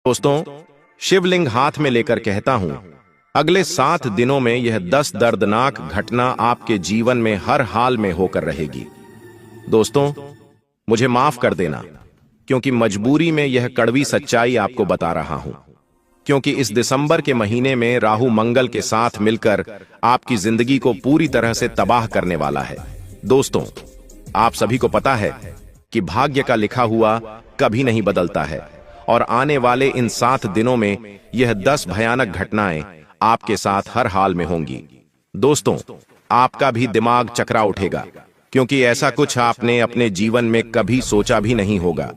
दोस्तों, शिवलिंग हाथ में लेकर कहता हूं, अगले 7 दिनों में यह 10 दर्दनाक घटना आपके जीवन में हर हाल में होकर रहेगी। दोस्तों, मुझे माफ कर देना, क्योंकि मजबूरी में यह कड़वी सच्चाई आपको बता रहा हूं। क्योंकि इस दिसंबर के महीने में राहु मंगल के साथ मिलकर आपकी जिंदगी को पूरी तरह से तबाह करने वाला है। दोस्तों, आप सभी को पता है कि भाग्य का लिखा हुआ कभी नहीं बदलता है, और आने वाले इन 7 दिनों में यह 10 भयानक घटनाएं आपके साथ हर हाल में होंगी। दोस्तों, आपका भी दिमाग चकरा उठेगा, क्योंकि ऐसा कुछ आपने अपने जीवन में कभी सोचा भी नहीं होगा।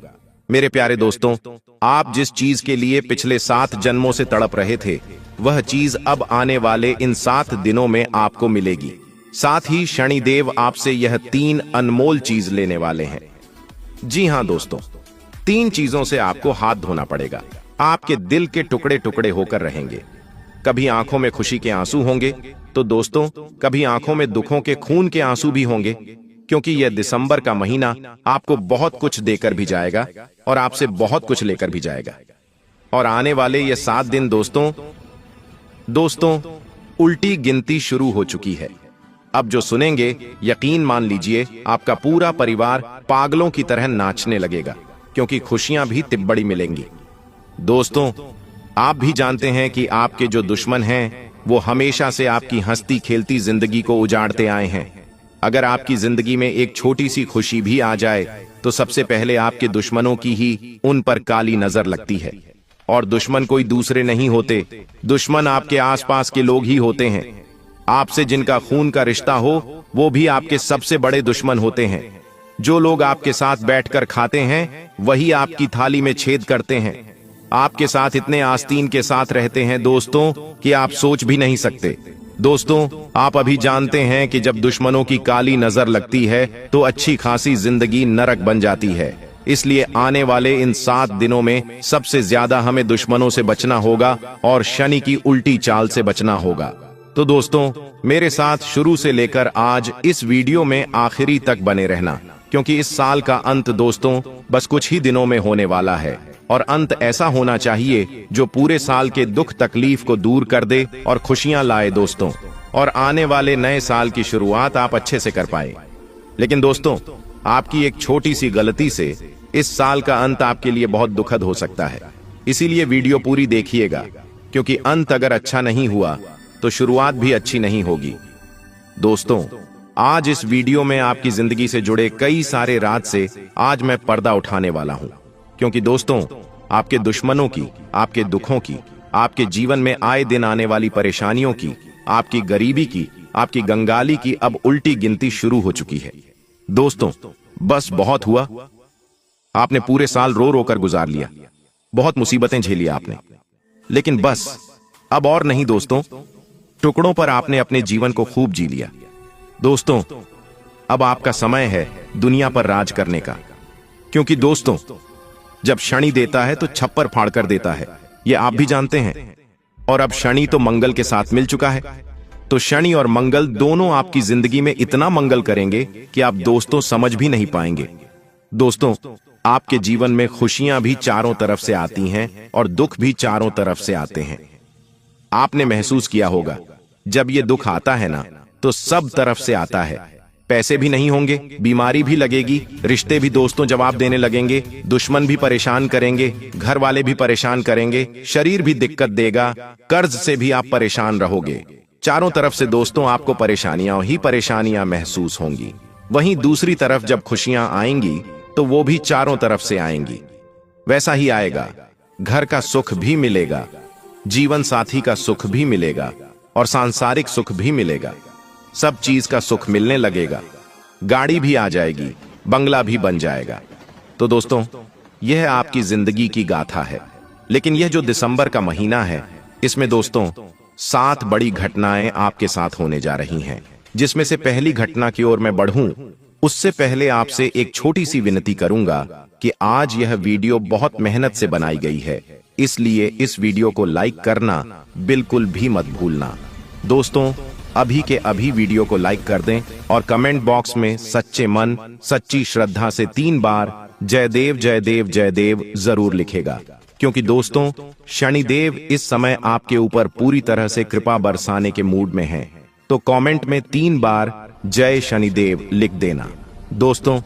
मेरे प्यारे दोस्तों, आप जिस चीज के लिए पिछले 7 जन्मों से तड़प रहे थे, वह चीज अब आने वाले इन 7 दिनों में आपको मिलेगी। साथ ही शनिदेव आपसे यह 3 अनमोल चीज लेने वाले हैं। जी हां दोस्तों, 3 चीजों से आपको हाथ धोना पड़ेगा। आपके दिल के टुकड़े टुकड़े होकर रहेंगे। कभी आंखों में खुशी के आंसू होंगे, तो दोस्तों कभी आंखों में दुखों के खून के आंसू भी होंगे, क्योंकि यह दिसंबर का महीना आपको बहुत कुछ देकर भी जाएगा और आपसे बहुत कुछ लेकर भी जाएगा। और आने वाले ये 7 दिन दोस्तों उल्टी गिनती शुरू हो चुकी है। अब जो सुनेंगे, यकीन मान लीजिए आपका पूरा परिवार पागलों की तरह नाचने लगेगा, क्योंकि खुशियां भी तिब्बड़ी मिलेंगी। दोस्तों, आप भी जानते हैं कि आपके जो दुश्मन हैं, वो हमेशा से आपकी हंसती खेलती जिंदगी को उजाड़ते आए हैं। अगर आपकी जिंदगी में एक छोटी सी खुशी भी आ जाए, तो सबसे पहले आपके दुश्मनों की ही उन पर काली नजर लगती है। और दुश्मन कोई दूसरे नहीं होते, दुश्मन आपके आसपास के लोग ही होते हैं। आपसे जिनका खून का रिश्ता हो, वो भी आपके सबसे बड़े दुश्मन होते हैं। जो लोग आपके साथ बैठकर खाते हैं, वही आपकी थाली में छेद करते हैं। आपके साथ इतने आस्तीन के साथ रहते हैं दोस्तों, कि आप सोच भी नहीं सकते। दोस्तों, आप अभी जानते हैं कि जब दुश्मनों की काली नजर लगती है, तो अच्छी खासी जिंदगी नरक बन जाती है। इसलिए आने वाले इन 7 दिनों में सबसे ज्यादा हमें दुश्मनों से बचना होगा और शनि की उल्टी चाल से बचना होगा। तो दोस्तों, मेरे साथ शुरू से लेकर आज इस वीडियो में आखिरी तक बने रहना, क्योंकि इस साल का अंत दोस्तों बस कुछ ही दिनों में होने वाला है। और अंत ऐसा होना चाहिए जो पूरे साल के दुख तकलीफ को दूर कर दे और खुशियां लाए दोस्तों, और आने वाले नए साल की शुरुआत आप अच्छे से कर पाए। लेकिन दोस्तों, आपकी एक छोटी सी गलती से इस साल का अंत आपके लिए बहुत दुखद हो सकता है। इसीलिए वीडियो पूरी देखिएगा, क्योंकि अंत अगर अच्छा नहीं हुआ तो शुरुआत भी अच्छी नहीं होगी। दोस्तों, आज इस वीडियो में आपकी जिंदगी से जुड़े कई सारे राज से आज मैं पर्दा उठाने वाला हूं, क्योंकि दोस्तों आपके दुश्मनों की, आपके दुखों की, आपके जीवन में आए दिन आने वाली परेशानियों की, आपकी गरीबी की, आपकी गंगाली की अब उल्टी गिनती शुरू हो चुकी है। दोस्तों, बस बहुत हुआ। आपने पूरे साल रो रो कर गुजार लिया, बहुत मुसीबतें झेली आपने, लेकिन बस अब और नहीं दोस्तों। टुकड़ों पर आपने अपने जीवन को खूब जी लिया। दोस्तों, अब आपका समय है दुनिया पर राज करने का, क्योंकि दोस्तों जब शनि देता है तो छप्पर फाड़ कर देता है, ये आप भी जानते हैं। और अब शनि तो मंगल के साथ मिल चुका है, तो शनि और मंगल दोनों आपकी जिंदगी में इतना मंगल करेंगे कि आप दोस्तों समझ भी नहीं पाएंगे। दोस्तों, आपके जीवन में खुशियां भी चारों तरफ से आती हैं और दुख भी चारों तरफ से आते हैं। आपने महसूस किया होगा, जब ये दुख आता है ना, तो सब तरफ से आता है। पैसे भी नहीं होंगे, बीमारी भी लगेगी, रिश्ते भी दोस्तों जवाब देने लगेंगे, दुश्मन भी परेशान करेंगे, घर वाले भी परेशान करेंगे, शरीर भी दिक्कत देगा, कर्ज से भी आप परेशान रहोगे। चारों तरफ से दोस्तों आपको परेशानियां ही परेशानियां महसूस होंगी। वहीं दूसरी तरफ जब खुशियां आएंगी, तो वो भी चारों तरफ से आएंगी। वैसा ही आएगा, घर का सुख भी मिलेगा, जीवन साथी का सुख भी मिलेगा, और सांसारिक सुख भी मिलेगा। सब चीज का सुख मिलने लगेगा, गाड़ी भी आ जाएगी, बंगला भी बन जाएगा। तो दोस्तों, यह आपकी जिंदगी की गाथा है। लेकिन यह जो दिसंबर का महीना है, इसमें दोस्तों 7 बड़ी घटनाएं आपके साथ होने जा रही हैं, जिसमें से पहली घटना की ओर मैं बढ़ूं, उससे पहले आपसे एक छोटी सी विनती करूंगा कि आज यह वीडियो बहुत मेहनत से बनाई गई है, इसलिए इस वीडियो को लाइक करना बिल्कुल भी मत भूलना। दोस्तों, अभी के अभी वीडियो को लाइक कर दें और कमेंट बॉक्स में सच्चे मन, सच्ची श्रद्धा से 3 बार जय देव जय देव जय देव जरूर लिखेगा, क्योंकि दोस्तों शनिदेव इस समय आपके ऊपर पूरी तरह से कृपा बरसाने के मूड में हैं। तो कमेंट में 3 बार जय शनिदेव लिख देना। दोस्तों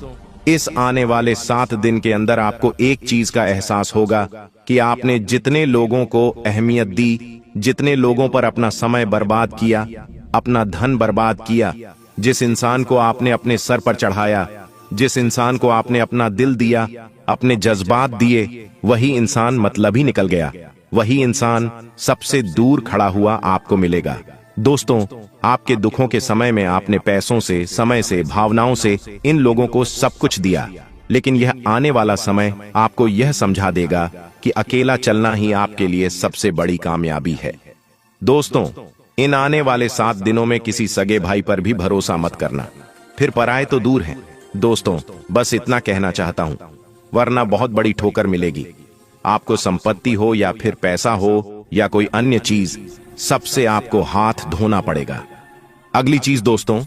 इस आने वाले 7 दिन के अंदर आपको एक चीज का एहसास होगा कि आपने जितने लोगों को अहमियत दी, जितने लोगों पर अपना समय बर्बाद किया, अपना धन बर्बाद किया, जिस इंसान को आपने अपने सर पर चढ़ाया, जिस इंसान को आपने अपना दिल दिया, अपने जज्बात दिए, वही इंसान मतलब ही निकल गया। वही इंसान सबसे दूर खड़ा हुआ आपको मिलेगा। दोस्तों आपके दुखों के समय में आपने पैसों से, समय से, भावनाओं से इन लोगों को सब कुछ दिया, लेकिन यह आने वाला समय आपको यह समझा देगा कि अकेला चलना ही आपके लिए सबसे बड़ी कामयाबी है। दोस्तों इन आने वाले 7 दिनों में किसी सगे भाई पर भी भरोसा मत करना, फिर पराए तो दूर हैं। दोस्तों बस इतना कहना चाहता हूं, वरना बहुत बड़ी ठोकर मिलेगी। आपको संपत्ति हो या फिर पैसा हो या कोई अन्य चीज, सबसे आपको हाथ धोना पड़ेगा। अगली चीज दोस्तों,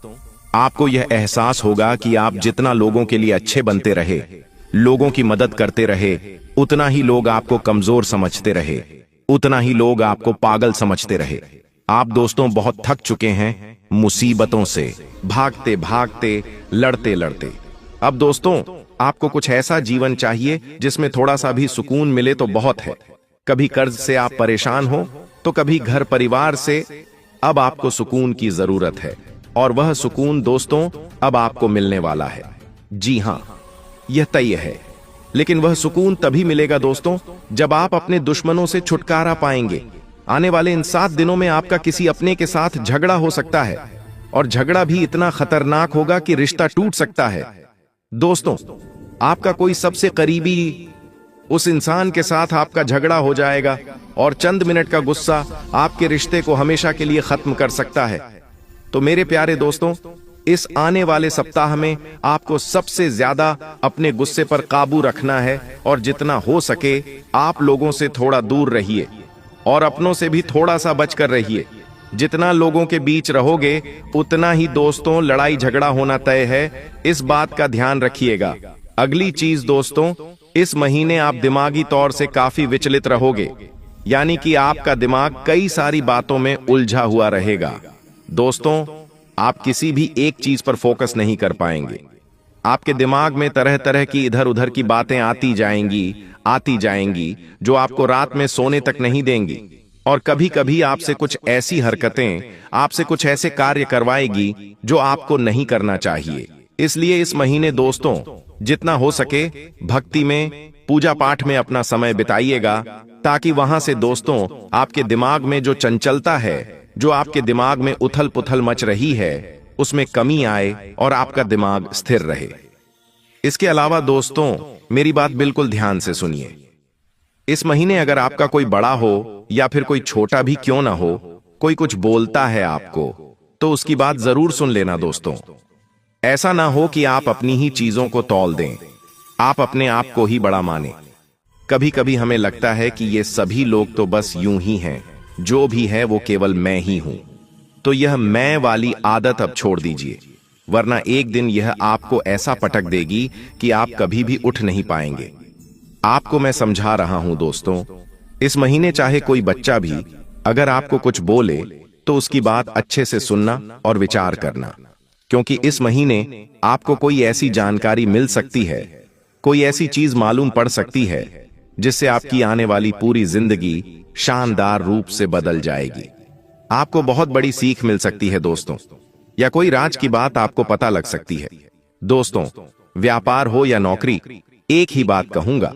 आपको यह एहसास होगा कि आप जितना लोगों के लिए अच्छे बनते रहे, लोगों की मदद करते रहे, उतना ही लोग आपको कमजोर समझते रहे, उतना ही लोग आपको पागल समझते रहे। आप दोस्तों बहुत थक चुके हैं मुसीबतों से, भागते भागते, लड़ते लड़ते। अब दोस्तों आपको कुछ ऐसा जीवन चाहिए जिसमें थोड़ा सा भी सुकून मिले तो बहुत है। कभी कर्ज से आप परेशान हो तो कभी घर परिवार से। अब आपको सुकून की जरूरत है और वह सुकून दोस्तों अब आपको मिलने वाला है। जी हां, यह तय है। लेकिन वह सुकून तभी मिलेगा दोस्तों जब आप अपने दुश्मनों से छुटकारा पाएंगे। आने वाले इन 7 दिनों में आपका किसी अपने के साथ झगड़ा हो सकता है, और झगड़ा भी इतना खतरनाक होगा कि रिश्ता टूट सकता है। दोस्तों आपका कोई सबसे करीबी उस इंसान के साथ आपका झगड़ा हो जाएगा और चंद मिनट का गुस्सा आपके रिश्ते को हमेशा के लिए खत्म कर सकता है। तो मेरे प्यारे दोस्तों इस आने वाले सप्ताह में आपको सबसे ज्यादा अपने गुस्से पर काबू रखना है और जितना हो सके आप लोगों से थोड़ा दूर रहिए और अपनों से भी थोड़ा सा बचकर रहिए। जितना लोगों के बीच रहोगे उतना ही दोस्तों लड़ाई झगड़ा होना तय है, इस बात का ध्यान रखिएगा। अगली चीज दोस्तों, इस महीने आप दिमागी तौर से काफी विचलित रहोगे, यानी कि आपका दिमाग कई सारी बातों में उलझा हुआ रहेगा। दोस्तों आप किसी भी एक चीज पर फोकस नहीं कर पाएंगे। आपके दिमाग में तरह तरह की इधर उधर की बातें आती जाएंगी जो आपको रात में सोने तक नहीं देंगी, और कभी कभी आपसे कुछ ऐसी हरकतें, आपसे कुछ ऐसे कार्य करवाएगी जो आपको नहीं करना चाहिए। इसलिए इस महीने दोस्तों जितना हो सके भक्ति में, पूजा पाठ में अपना समय बिताइएगा, ताकि वहां से दोस्तों आपके दिमाग में जो चंचलता है, जो आपके दिमाग में उथल पुथल मच रही है, उसमें कमी आए और आपका दिमाग स्थिर रहे। इसके अलावा दोस्तों मेरी बात बिल्कुल ध्यान से सुनिए। इस महीने अगर आपका कोई बड़ा हो या फिर कोई छोटा भी क्यों ना हो, कोई कुछ बोलता है आपको, तो उसकी बात जरूर सुन लेना दोस्तों। ऐसा ना हो कि आप अपनी ही चीजों को तौल दें, आप अपने आप को ही बड़ा माने। कभी कभी हमें लगता है कि ये सभी लोग तो बस यूं ही हैं, जो भी है वो केवल मैं ही हूं। तो यह मैं वाली आदत अब छोड़ दीजिए, वरना एक दिन यह आपको ऐसा पटक देगी कि आप कभी भी उठ नहीं पाएंगे। आपको मैं समझा रहा हूं दोस्तों, इस महीने चाहे कोई बच्चा भी अगर आपको कुछ बोले तो उसकी बात अच्छे से सुनना और विचार करना, क्योंकि इस महीने आपको कोई ऐसी जानकारी मिल सकती है, कोई ऐसी चीज मालूम पड़ सकती है जिससे आपकी आने वाली पूरी जिंदगी शानदार रूप से बदल जाएगी। आपको बहुत बड़ी सीख मिल सकती है दोस्तों, या कोई राज की बात आपको पता लग सकती है। दोस्तों व्यापार हो या नौकरी, एक ही बात कहूंगा,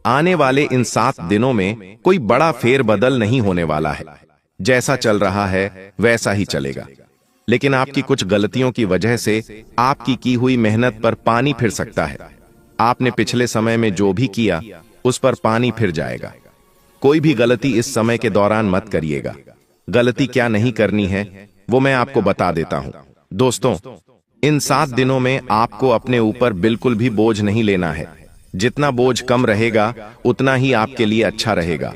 आने वाले इन 7 दिनों में कोई बड़ा फेरबदल नहीं होने वाला है। जैसा चल रहा है वैसा ही चलेगा, लेकिन आपकी कुछ गलतियों की वजह से आपकी की हुई मेहनत पर पानी फिर सकता है। आपने पिछले समय में जो भी किया उस पर पानी फिर जाएगा। कोई भी गलती इस समय के दौरान मत करिएगा। गलती क्या नहीं करनी है वो मैं आपको बता देता हूं। दोस्तों इन 7 दिनों में आपको अपने ऊपर बिल्कुल भी बोझ नहीं लेना है। जितना बोझ कम रहेगा उतना ही आपके लिए अच्छा रहेगा,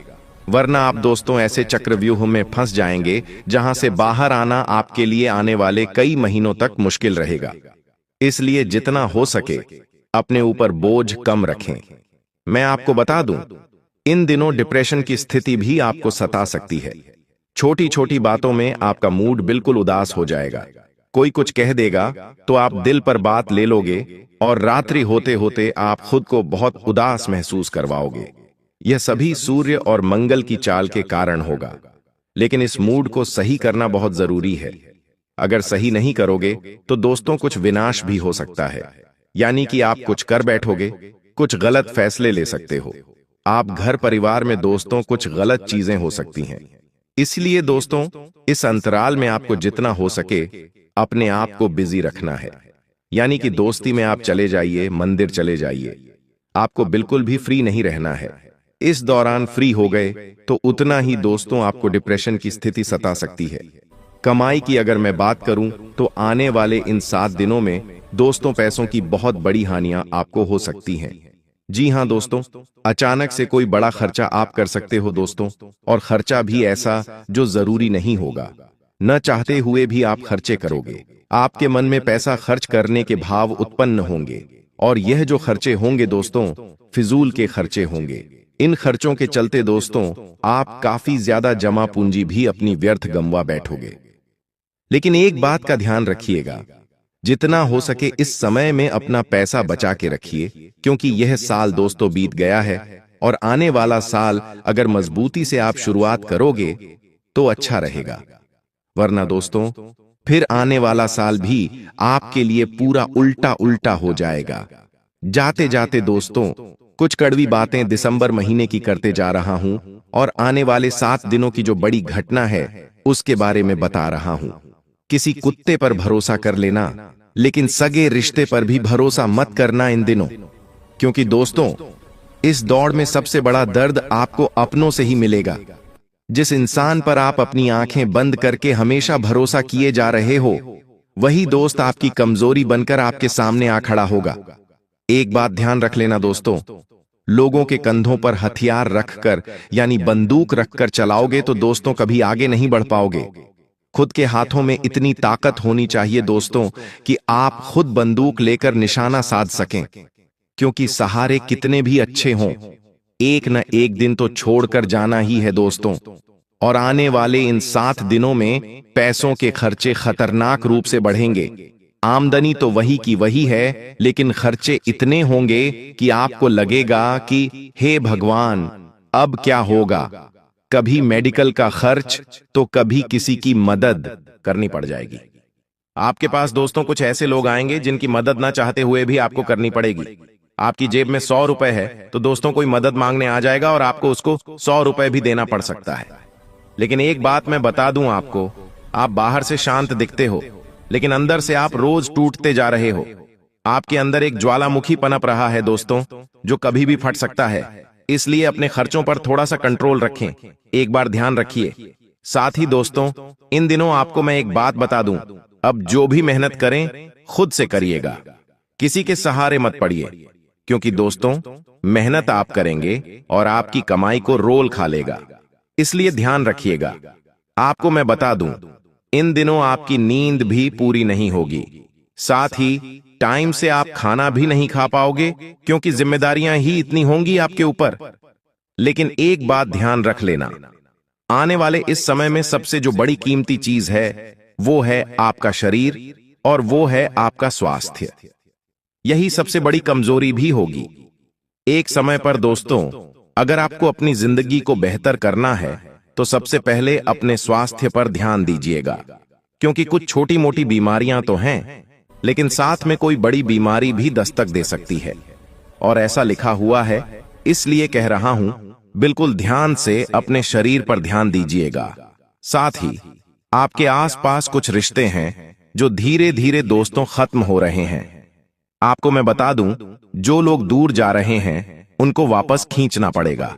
वरना आप दोस्तों ऐसे चक्रव्यूह में फंस जाएंगे जहां से बाहर आना आपके लिए आने वाले कई महीनों तक मुश्किल रहेगा। इसलिए जितना हो सके अपने ऊपर बोझ कम रखें। मैं आपको बता दूं, इन दिनों डिप्रेशन की स्थिति भी आपको सता सकती है। छोटी छोटी बातों में आपका मूड बिल्कुल उदास हो जाएगा। कोई कुछ कह देगा तो आप दिल पर बात ले लोगे और रात्रि होते होते आप खुद को बहुत उदास महसूस करवाओगे। यह सभी सूर्य और मंगल की चाल के कारण होगा। लेकिन इस मूड को सही करना बहुत जरूरी है। अगर सही नहीं करोगे तो दोस्तों कुछ विनाश भी हो सकता है। यानी कि आप कुछ कर बैठोगे, कुछ गलत फैसले ले सकते हो। आप घर परिवार में दोस्तों कुछ गलत चीजें हो सकती हैं। इसलिए दोस्तों, इस अंतराल में आपको जितना हो सके अपने आप को बिजी रखना है। यानी कि दोस्ती में आप चले जाइए, मंदिर चले जाइए। आपको बिल्कुल भी फ्री नहीं रहना है। इस दौरान फ्री हो गए तो उतना ही दोस्तों आपको डिप्रेशन की स्थिति सता सकती है। कमाई की अगर मैं बात करूं तो आने वाले इन 7 दिनों में दोस्तों पैसों की बहुत बड़ी हानियां आपको हो सकती हैं। जी हां दोस्तों, अचानक से कोई बड़ा खर्चा आप कर सकते हो दोस्तों, और खर्चा भी ऐसा जो जरूरी नहीं होगा। न चाहते हुए भी आप खर्चे करोगे। आपके मन में पैसा खर्च करने के भाव उत्पन्न होंगे और यह जो खर्चे होंगे दोस्तों, फिजूल के खर्चे होंगे। इन खर्चों के चलते दोस्तों आप काफी ज्यादा जमा पूंजी भी अपनी व्यर्थ गंवा बैठोगे। लेकिन एक बात का ध्यान रखिएगा, जितना हो सके इस समय में अपना पैसा बचा के रखिए, क्योंकि यह साल दोस्तों बीत गया है और आने वाला साल अगर मजबूती से आप शुरुआत करोगे तो अच्छा रहेगा। वरना दोस्तों फिर आने वाला साल भी आपके लिए पूरा उल्टा उल्टा हो जाएगा। जाते जाते दोस्तों कुछ कड़वी बातें दिसंबर महीने की करते जा रहा हूं और आने वाले 7 दिनों की जो बड़ी घटना है उसके बारे में बता रहा हूं। किसी कुत्ते पर भरोसा कर लेना, लेकिन सगे रिश्ते पर भी भरोसा मत करना इन दिनों, क्योंकि दोस्तों इस दौड़ में सबसे बड़ा दर्द आपको अपनों से ही मिलेगा। जिस इंसान पर आप अपनी आंखें बंद करके हमेशा भरोसा किए जा रहे हो, वही दोस्त आपकी कमजोरी बनकर आपके सामने आ खड़ा होगा। एक बात ध्यान रख लेना दोस्तों, लोगों के कंधों पर हथियार रखकर यानी बंदूक रखकर चलाओगे तो दोस्तों कभी आगे नहीं बढ़ पाओगे। खुद के हाथों में इतनी ताकत होनी चाहिए दोस्तों कि आप खुद बंदूक लेकर निशाना साध सकें, क्योंकि सहारे कितने भी अच्छे हों, एक न एक दिन तो छोड़कर जाना ही है दोस्तों। और आने वाले इन 7 दिनों में पैसों के खर्चे खतरनाक रूप से बढ़ेंगे। आमदनी तो वही की वही है, लेकिन खर्चे इतने होंगे कि आपको लगेगा कि हे भगवान अब क्या होगा। कभी मेडिकल का खर्च तो कभी किसी की मदद करनी पड़ जाएगी। आपके पास दोस्तों कुछ ऐसे लोग आएंगे जिनकी मदद ना चाहते हुए भी आपको करनी पड़ेगी। आपकी जेब में 100 रुपए है तो दोस्तों कोई मदद मांगने आ जाएगा और आपको उसको 100 रुपए भी देना पड़ सकता है। लेकिन एक बात मैं बता दूं आपको, आप बाहर से शांत दिखते हो लेकिन अंदर से आप रोज टूटते जा रहे हो। आपके अंदर एक ज्वालामुखी पनप रहा है दोस्तों, जो कभी भी फट सकता है। इसलिए अपने खर्चों पर थोड़ा सा कंट्रोल रखें, एक बार ध्यान रखिए। साथ ही दोस्तों इन दिनों आपको मैं एक बात बता दूं, अब जो भी मेहनत करें खुद से करिएगा, किसी के सहारे मत पड़िए, क्योंकि दोस्तों मेहनत आप करेंगे और आपकी कमाई को रोल खा लेगा। इसलिए ध्यान रखिएगा। आपको मैं बता दूं, इन दिनों आपकी नींद भी पूरी नहीं होगी, साथ ही टाइम से आप खाना भी नहीं खा पाओगे, क्योंकि जिम्मेदारियां ही इतनी होंगी आपके ऊपर। लेकिन एक बात ध्यान रख लेना, आने वाले इस समय में सबसे जो बड़ी कीमती चीज है वो है आपका शरीर और वो है आपका स्वास्थ्य। यही सबसे बड़ी कमजोरी भी होगी। एक समय पर दोस्तों अगर आपको अपनी जिंदगी को बेहतर करना है तो सबसे पहले अपने स्वास्थ्य पर ध्यान दीजिएगा, क्योंकि कुछ छोटी मोटी बीमारियां तो हैं, लेकिन साथ में कोई बड़ी बीमारी भी दस्तक दे सकती है। और ऐसा लिखा हुआ है, इसलिए कह रहा हूं, बिल्कुल ध्यान से अपने शरीर पर ध्यान दीजिएगा। साथ ही आपके आसपास कुछ रिश्ते हैं जो धीरे धीरे दोस्तों खत्म हो रहे हैं। आपको मैं बता दूं, जो लोग दूर जा रहे हैं उनको वापस खींचना पड़ेगा,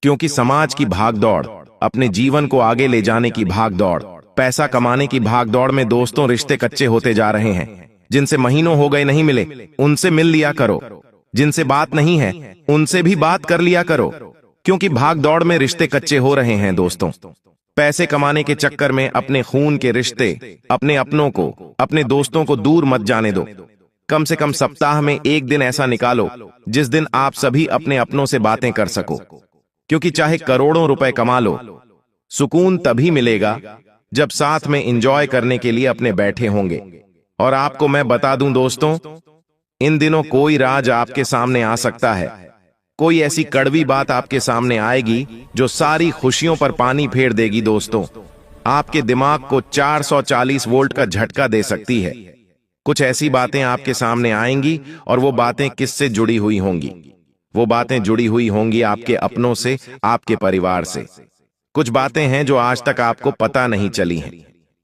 क्योंकि समाज की भागदौड़, अपने जीवन को आगे ले जाने की भागदौड़, पैसा कमाने की भागदौड़ में दोस्तों रिश्ते कच्चे होते जा रहे हैं। जिनसे महीनों हो गए नहीं मिले उनसे मिल लिया करो, जिनसे बात नहीं है उनसे भी बात कर लिया करो, क्योंकि भागदौड़ में रिश्ते कच्चे हो रहे हैं दोस्तों। पैसे कमाने के चक्कर में अपने खून के रिश्ते, अपने अपनों को, अपने दोस्तों को दूर मत जाने दो। कम से कम सप्ताह में एक दिन ऐसा निकालो जिस दिन आप सभी अपने अपनों से बातें कर सको। क्योंकि चाहे करोड़ों रुपए कमा लो, सुकून तभी मिलेगा जब साथ में एंजॉय करने के लिए अपने बैठे होंगे। और आपको मैं बता दूं दोस्तों, इन दिनों कोई राज आपके सामने आ सकता है, कोई ऐसी कड़वी बात आपके सामने आएगी जो सारी खुशियों पर पानी फेर देगी। दोस्तों, आपके दिमाग को 440 वोल्ट का झटका दे सकती है। कुछ ऐसी बातें आपके सामने आएंगी और वो बातें किससे जुड़ी हुई होंगी? वो बातें जुड़ी हुई होंगी आपके अपनों से, आपके परिवार से। कुछ बातें हैं जो आज तक आपको पता नहीं चली हैं,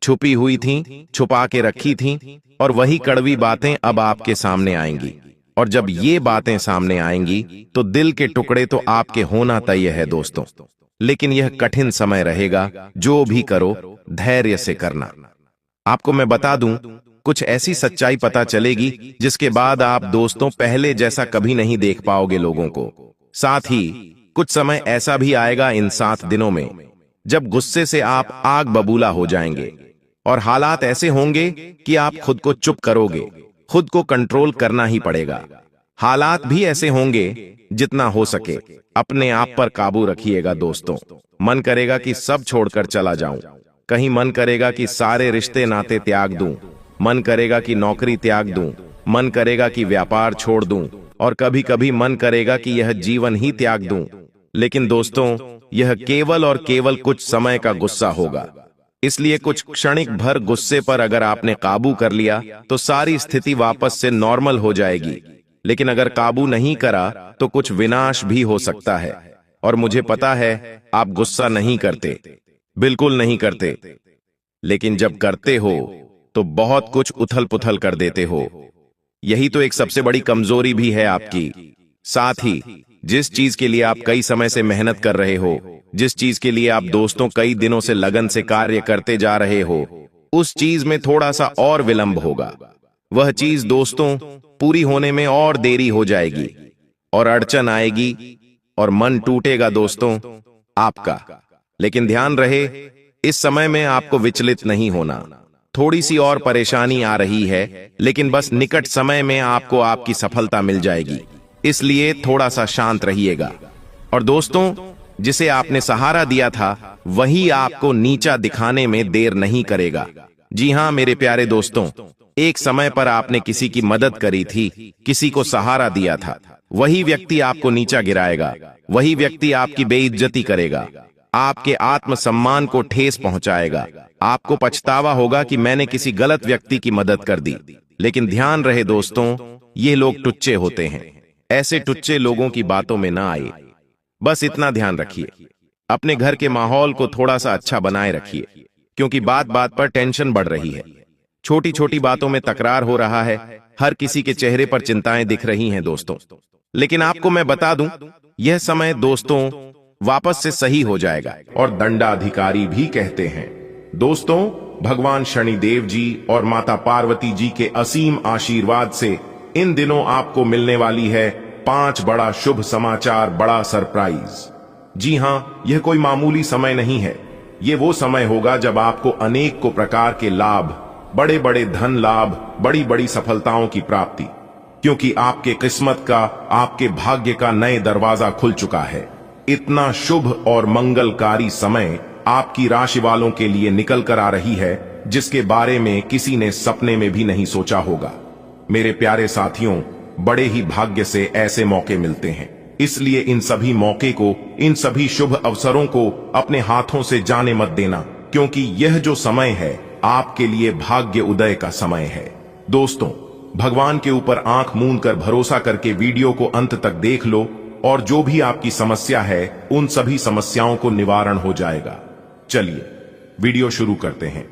छुपी हुई थीं, छुपा के रखी थीं, और वही कड़वी बातें अब आपके सामने आएंगी। और जब ये बातें सामने आएंगी तो दिल के टुकड़े तो आपके होना तय है दोस्तों। लेकिन यह कठिन समय रहेगा, जो भी करो धैर्य से करना। आपको मैं बता दूं, कुछ ऐसी सच्चाई पता चलेगी जिसके बाद आप दोस्तों पहले जैसा कभी नहीं देख पाओगे लोगों को। साथ ही कुछ समय ऐसा भी आएगा इन 7 दिनों में जब गुस्से से आप आग बबूला हो जाएंगे और हालात ऐसे होंगे कि आप खुद को चुप करोगे, खुद को कंट्रोल करना ही पड़ेगा। हालात भी ऐसे होंगे, जितना हो सके अपने आप पर काबू रखिएगा दोस्तों। मन करेगा कि सब छोड़कर चला जाऊं, कहीं मन करेगा कि सारे रिश्ते नाते त्याग दूं, मन करेगा कि नौकरी त्याग दूं, मन करेगा कि व्यापार छोड़ दूं, और कभी कभी मन करेगा कि यह जीवन ही त्याग दूं। लेकिन दोस्तों, यह केवल और केवल कुछ समय का गुस्सा होगा। इसलिए कुछ क्षणिक भर गुस्से पर अगर आपने काबू कर लिया तो सारी स्थिति वापस से नॉर्मल हो जाएगी। लेकिन अगर काबू नहीं करा तो कुछ विनाश भी हो सकता है। और मुझे पता है आप गुस्सा नहीं करते, बिल्कुल नहीं करते, लेकिन जब करते हो तो बहुत कुछ उथल पुथल कर देते हो। यही तो एक सबसे बड़ी कमजोरी भी है आपकी। साथ ही जिस चीज के लिए आप कई समय से मेहनत कर रहे हो, जिस चीज के लिए आप दोस्तों कई दिनों से लगन से कार्य करते जा रहे हो, उस चीज में थोड़ा सा और विलंब होगा। वह चीज दोस्तों पूरी होने में और देरी हो जाएगी और अड़चन आएगी और मन टूटेगा दोस्तों आपका। लेकिन ध्यान रहे, इस समय में आपको विचलित नहीं होना। थोड़ी सी और परेशानी आ रही है, लेकिन बस निकट समय में आपको आपकी सफलता मिल जाएगी। इसलिए थोड़ा सा शांत रहिएगा। और दोस्तों, जिसे आपने सहारा दिया था वही आपको नीचा दिखाने में देर नहीं करेगा। जी हां मेरे प्यारे दोस्तों, एक समय पर आपने किसी की मदद करी थी, किसी को सहारा दिया था, वही व्यक्ति आपको नीचा गिराएगा, वही व्यक्ति आपकी बेइज्जती करेगा, आपके आत्मसम्मान को ठेस पहुंचाएगा। आपको पछतावा होगा कि मैंने किसी गलत व्यक्ति की मदद कर दी। लेकिन ध्यान रहे दोस्तों, ये लोग टुच्चे होते हैं। ऐसे टुच्चे लोगों की बातों में ना आए। बस इतना ध्यान रखिए, अपने घर के माहौल को थोड़ा सा अच्छा बनाए रखिए, क्योंकि बात बात पर टेंशन बढ़ रही है। छोटी छोटी बातों में तकरार हो रहा है, हर किसी के चेहरे पर चिंताएं दिख रही हैं दोस्तों। लेकिन आपको मैं बता दूं, यह समय दोस्तों वापस से सही हो जाएगा। और दंडाधिकारी भी कहते हैं दोस्तों, भगवान शनिदेव जी और माता पार्वती जी के असीम आशीर्वाद से इन दिनों आपको मिलने वाली है 5 बड़ा शुभ समाचार, बड़ा सरप्राइज। जी हां, यह कोई मामूली समय नहीं है। यह वो समय होगा जब आपको अनेक को प्रकार के लाभ, बड़े बड़े धन लाभ, बड़ी बड़ी सफलताओं की प्राप्ति, क्योंकि आपके किस्मत का, आपके भाग्य का नए दरवाजा खुल चुका है। इतना शुभ और मंगलकारी समय आपकी राशि वालों के लिए निकल कर आ रही है, जिसके बारे में किसी ने सपने में भी नहीं सोचा होगा। मेरे प्यारे साथियों, बड़े ही भाग्य से ऐसे मौके मिलते हैं। इसलिए इन सभी मौके को, इन सभी शुभ अवसरों को अपने हाथों से जाने मत देना, क्योंकि यह जो समय है आपके लिए भाग्य उदय का समय है। दोस्तों, भगवान के ऊपर आंख मूंद कर भरोसा करके वीडियो को अंत तक देख लो, और जो भी आपकी समस्या है उन सभी समस्याओं को निवारण हो जाएगा। चलिए वीडियो शुरू करते हैं।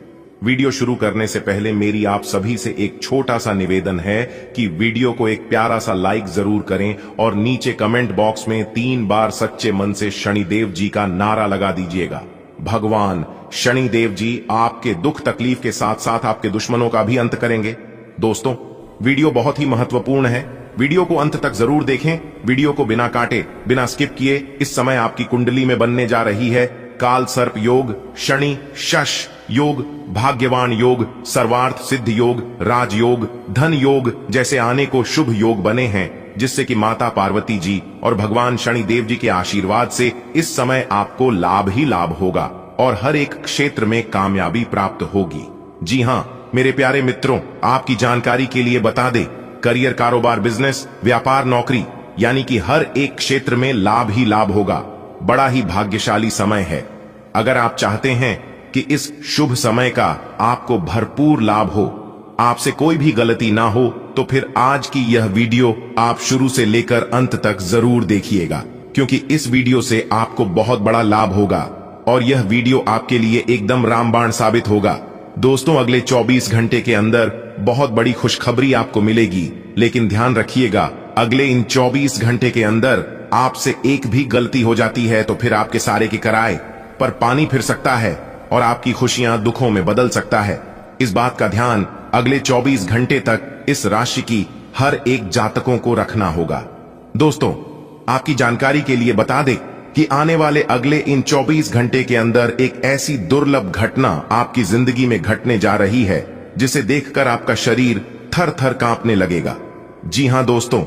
वीडियो शुरू करने से पहले मेरी आप सभी से एक छोटा सा निवेदन है कि वीडियो को एक प्यारा सा लाइक जरूर करें और नीचे कमेंट बॉक्स में 3 बार सच्चे मन से शनिदेव जी का नारा लगा दीजिएगा। भगवान शनिदेव जी आपके दुख तकलीफ के साथ साथ आपके दुश्मनों का भी अंत करेंगे। दोस्तों, वीडियो बहुत ही महत्वपूर्ण है, वीडियो को अंत तक जरूर देखें। वीडियो को बिना काटे, बिना स्किप किए, इस समय आपकी कुंडली में बनने जा रही है काल सर्प योग, शनि शश योग, भाग्यवान योग, सर्वार्थ सिद्ध योग, राजयोग, धन योग जैसे आने को शुभ योग बने हैं। जिससे कि माता पार्वती जी और भगवान शनिदेव जी के आशीर्वाद से इस समय आपको लाभ ही लाभ होगा और हर एक क्षेत्र में कामयाबी प्राप्त होगी। जी हाँ मेरे प्यारे मित्रों, आपकी जानकारी के लिए बता दें, करियर, कारोबार, बिजनेस, व्यापार, नौकरी यानी कि हर एक क्षेत्र में लाभ ही लाभ होगा। बड़ा ही भाग्यशाली समय है। अगर आप चाहते हैं कि इस शुभ समय का आपको भरपूर लाभ हो, आपसे कोई भी गलती ना हो, तो फिर आज की यह वीडियो आप शुरू से लेकर अंत तक जरूर देखिएगा, क्योंकि इस वीडियो से आपको बहुत बड़ा लाभ होगा और यह वीडियो आपके लिए एकदम रामबाण साबित होगा। दोस्तों, अगले 24 घंटे के अंदर बहुत बड़ी खुशखबरी आपको मिलेगी, लेकिन ध्यान रखिएगा, अगले इन 24 घंटे के अंदर आपसे एक भी गलती हो जाती है तो फिर आपके सारे के कराए पर पानी फिर सकता है और आपकी खुशियां दुखों में बदल सकता है। इस बात का ध्यान अगले 24 घंटे तक इस राशि की हर एक जातकों को रखना होगा। दोस्तों, आपकी जानकारी के लिए बता दें कि आने वाले अगले इन 24 घंटे के अंदर एक ऐसी दुर्लभ घटना आपकी जिंदगी में घटने जा रही है जिसे देखकर आपका शरीर थर थर कांपने लगेगा। जी हां दोस्तों,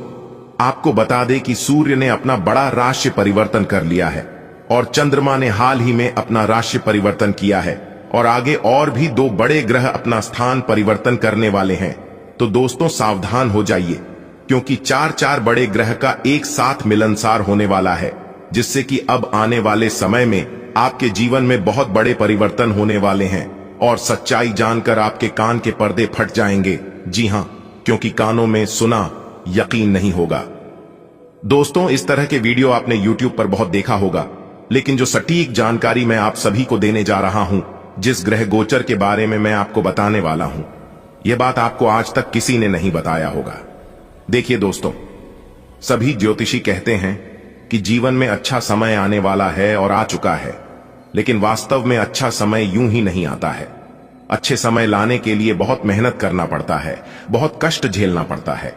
आपको बता दें कि सूर्य ने अपना बड़ा राशि परिवर्तन कर लिया है और चंद्रमा ने हाल ही में अपना राशि परिवर्तन किया है और आगे और भी 2 बड़े ग्रह अपना स्थान परिवर्तन करने वाले हैं। तो दोस्तों सावधान हो जाइए, क्योंकि 4 बड़े ग्रह का एक साथ मिलनसार होने वाला है, जिससे कि अब आने वाले समय में आपके जीवन में बहुत बड़े परिवर्तन होने वाले हैं और सच्चाई जानकर आपके कान के पर्दे फट जाएंगे। जी हां, क्योंकि कानों में सुना यकीन नहीं होगा। दोस्तों, इस तरह के वीडियो आपने YouTube पर बहुत देखा होगा, लेकिन जो सटीक जानकारी मैं आप सभी को देने जा रहा हूं, जिस ग्रह गोचर के बारे में मैं आपको बताने वाला हूं, यह बात आपको आज तक किसी ने नहीं बताया होगा। देखिए दोस्तों, सभी ज्योतिषी कहते हैं कि जीवन में अच्छा समय आने वाला है और आ चुका है, लेकिन वास्तव में अच्छा समय यूं ही नहीं आता है। अच्छे समय लाने के लिए बहुत मेहनत करना पड़ता है, बहुत कष्ट झेलना पड़ता है।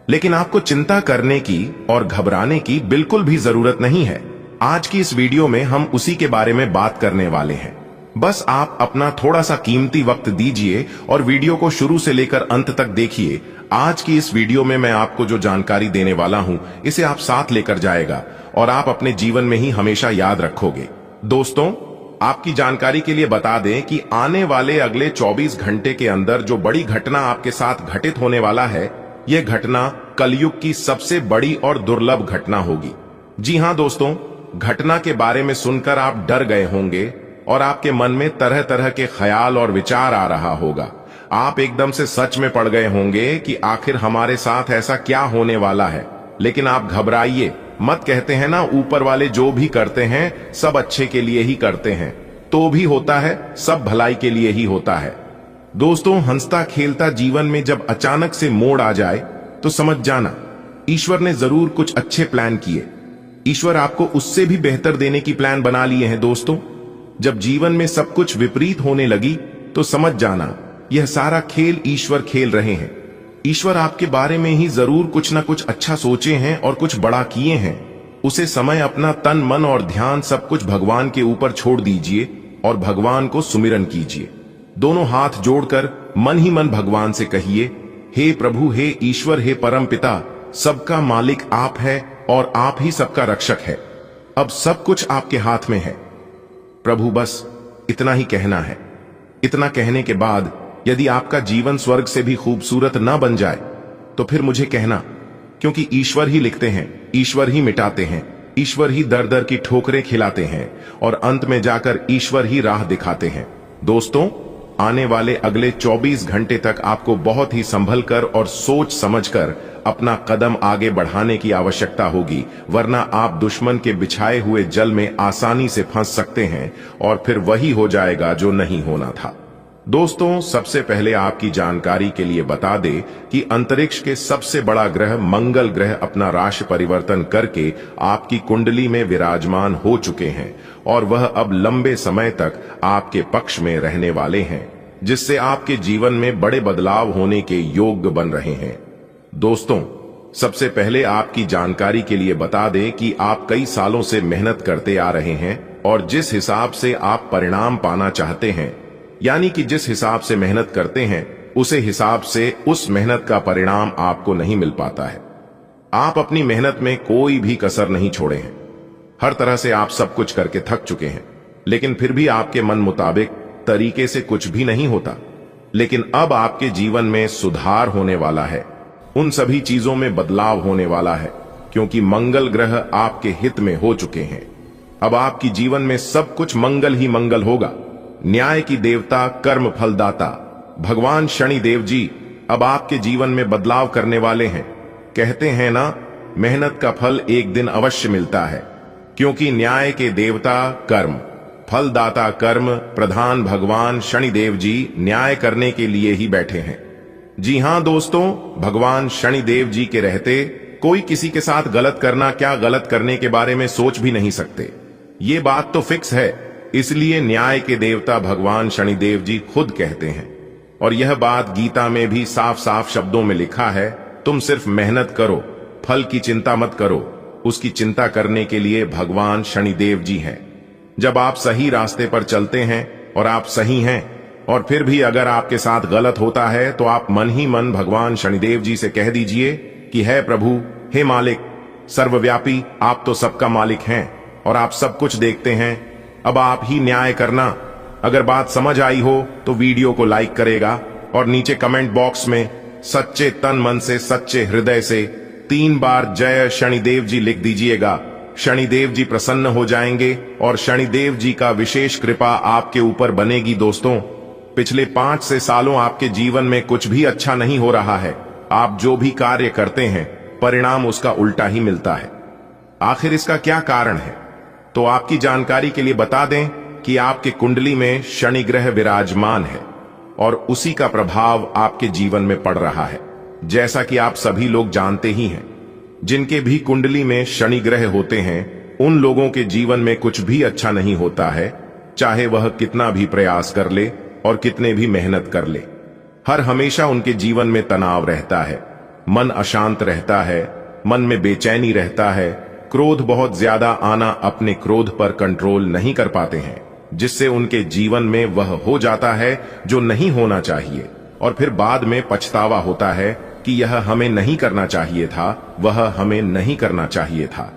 लेकिन आपको चिंता करने की और घबराने की बिल्कुल भी जरूरत नहीं है। आज की इस वीडियो में हम उसी के बारे में बात करने वाले हैं। बस आप अपना थोड़ा सा कीमती वक्त दीजिए और वीडियो को शुरू से लेकर अंत तक देखिए। आज की इस वीडियो में मैं आपको जो जानकारी देने वाला हूं, इसे आप साथ लेकर जाएगा और आप अपने जीवन में ही हमेशा याद रखोगे। दोस्तों, आपकी जानकारी के लिए बता दें कि आने वाले अगले 24 घंटे के अंदर जो बड़ी घटना आपके साथ घटित होने वाला है, यह घटना कलयुग की सबसे बड़ी और दुर्लभ घटना होगी। जी हां दोस्तों, घटना के बारे में सुनकर आप डर गए होंगे और आपके मन में तरह तरह के ख्याल और विचार आ रहा होगा। आप एकदम से सच में पड़ गए होंगे कि आखिर हमारे साथ ऐसा क्या होने वाला है। लेकिन आप घबराइए मत। कहते हैं ना, ऊपर वाले जो भी करते हैं सब अच्छे के लिए ही करते हैं, तो भी होता है सब भलाई के लिए ही होता है। दोस्तों, हंसता खेलता जीवन में जब अचानक से मोड़ आ जाए तो समझ जाना ईश्वर ने जरूर कुछ अच्छे प्लान किए। ईश्वर आपको उससे भी बेहतर देने की प्लान बना लिए हैं। दोस्तों, जब जीवन में सब कुछ विपरीत होने लगी तो समझ जाना यह सारा खेल ईश्वर खेल रहे हैं। ईश्वर आपके बारे में ही जरूर कुछ ना कुछ अच्छा सोचे हैं और कुछ बड़ा किए हैं। उसे समय अपना तन मन और ध्यान सब कुछ भगवान के ऊपर छोड़ दीजिए और भगवान को सुमिरन कीजिए। दोनों हाथ जोड़कर मन ही मन भगवान से कहिए, हे प्रभु, हे ईश्वर, हे परम पिता, सबका मालिक आप है और आप ही सबका रक्षक है। अब सब कुछ आपके हाथ में है प्रभु। बस इतना ही कहना है। इतना कहने के बाद यदि आपका जीवन स्वर्ग से भी खूबसूरत ना बन जाए तो फिर मुझे कहना, क्योंकि ईश्वर ही लिखते हैं, ईश्वर ही मिटाते हैं, ईश्वर ही दर दर की ठोकरें खिलाते हैं और अंत में जाकर ईश्वर ही राह दिखाते हैं। दोस्तों, आने वाले अगले 24 घंटे तक आपको बहुत ही संभल कर और सोच समझकर अपना कदम आगे बढ़ाने की आवश्यकता होगी, वरना आप दुश्मन के बिछाए हुए जल में आसानी से फंस सकते हैं और फिर वही हो जाएगा जो नहीं होना था। दोस्तों, सबसे पहले आपकी जानकारी के लिए बता दें कि अंतरिक्ष के सबसे बड़ा ग्रह मंगल ग्रह अपना राशि परिवर्तन करके आपकी कुंडली में विराजमान हो चुके हैं और वह अब लंबे समय तक आपके पक्ष में रहने वाले हैं, जिससे आपके जीवन में बड़े बदलाव होने के योग्य बन रहे हैं। दोस्तों, सबसे पहले आपकी जानकारी के लिए बता दें कि आप कई सालों से मेहनत करते आ रहे हैं और जिस हिसाब से आप परिणाम पाना चाहते हैं, यानी कि जिस हिसाब से मेहनत करते हैं उसे हिसाब से उस मेहनत का परिणाम आपको नहीं मिल पाता है। आप अपनी मेहनत में कोई भी कसर नहीं छोड़े हैं। हर तरह से आप सब कुछ करके थक चुके हैं, लेकिन फिर भी आपके मन मुताबिक तरीके से कुछ भी नहीं होता। लेकिन अब आपके जीवन में सुधार होने वाला है, उन सभी चीजों में बदलाव होने वाला है, क्योंकि मंगल ग्रह आपके हित में हो चुके हैं। अब आपकी जीवन में सब कुछ मंगल ही मंगल होगा। न्याय की देवता, कर्म फलदाता भगवान शनिदेव जी अब आपके जीवन में बदलाव करने वाले हैं। कहते हैं ना, मेहनत का फल एक दिन अवश्य मिलता है, क्योंकि न्याय के देवता कर्म फलदाता कर्म प्रधान भगवान शनिदेव जी न्याय करने के लिए ही बैठे हैं। जी हां दोस्तों, भगवान शनिदेव जी के रहते कोई किसी के साथ गलत करना क्या गलत करने के बारे में सोच भी नहीं सकते। ये बात तो फिक्स है। इसलिए न्याय के देवता भगवान शनिदेव जी खुद कहते हैं, और यह बात गीता में भी साफ साफ शब्दों में लिखा है, तुम सिर्फ मेहनत करो, फल की चिंता मत करो। उसकी चिंता करने के लिए भगवान शनिदेव जी हैं। जब आप सही रास्ते पर चलते हैं और आप सही हैं, और फिर भी अगर आपके साथ गलत होता है, तो आप मन ही मन भगवान शनिदेव जी से कह दीजिए कि हे प्रभु, हे मालिक सर्वव्यापी, आप तो सबका मालिक हैं और आप सब कुछ देखते हैं। अब आप ही न्याय करना। अगर बात समझ आई हो तो वीडियो को लाइक करेगा और नीचे कमेंट बॉक्स में सच्चे तन मन से, सच्चे हृदय से 3 बार जय शनिदेव जी लिख दीजिएगा। शनिदेव जी प्रसन्न हो जाएंगे और शनिदेव जी का विशेष कृपा आपके ऊपर बनेगी। दोस्तों, पिछले 5 से सालों आपके जीवन में कुछ भी अच्छा नहीं हो रहा है। आप जो भी कार्य करते हैं, परिणाम उसका उल्टा ही मिलता है। आखिर इसका क्या कारण है? तो आपकी जानकारी के लिए बता दें कि आपके कुंडली में शनि ग्रह विराजमान है और उसी का प्रभाव आपके जीवन में पड़ रहा है। जैसा कि आप सभी लोग जानते ही हैं, जिनके भी कुंडली में शनि ग्रह होते हैं, उन लोगों के जीवन में कुछ भी अच्छा नहीं होता है, चाहे वह कितना भी प्रयास कर ले और कितने भी मेहनत कर ले। हर हमेशा उनके जीवन में तनाव रहता है, मन अशांत रहता है, मन में बेचैनी रहता है, क्रोध बहुत ज्यादा आना, अपने क्रोध पर कंट्रोल नहीं कर पाते हैं, जिससे उनके जीवन में वह हो जाता है जो नहीं होना चाहिए, और फिर बाद में पछतावा होता है कि यह हमें नहीं करना चाहिए था, वह हमें नहीं करना चाहिए था।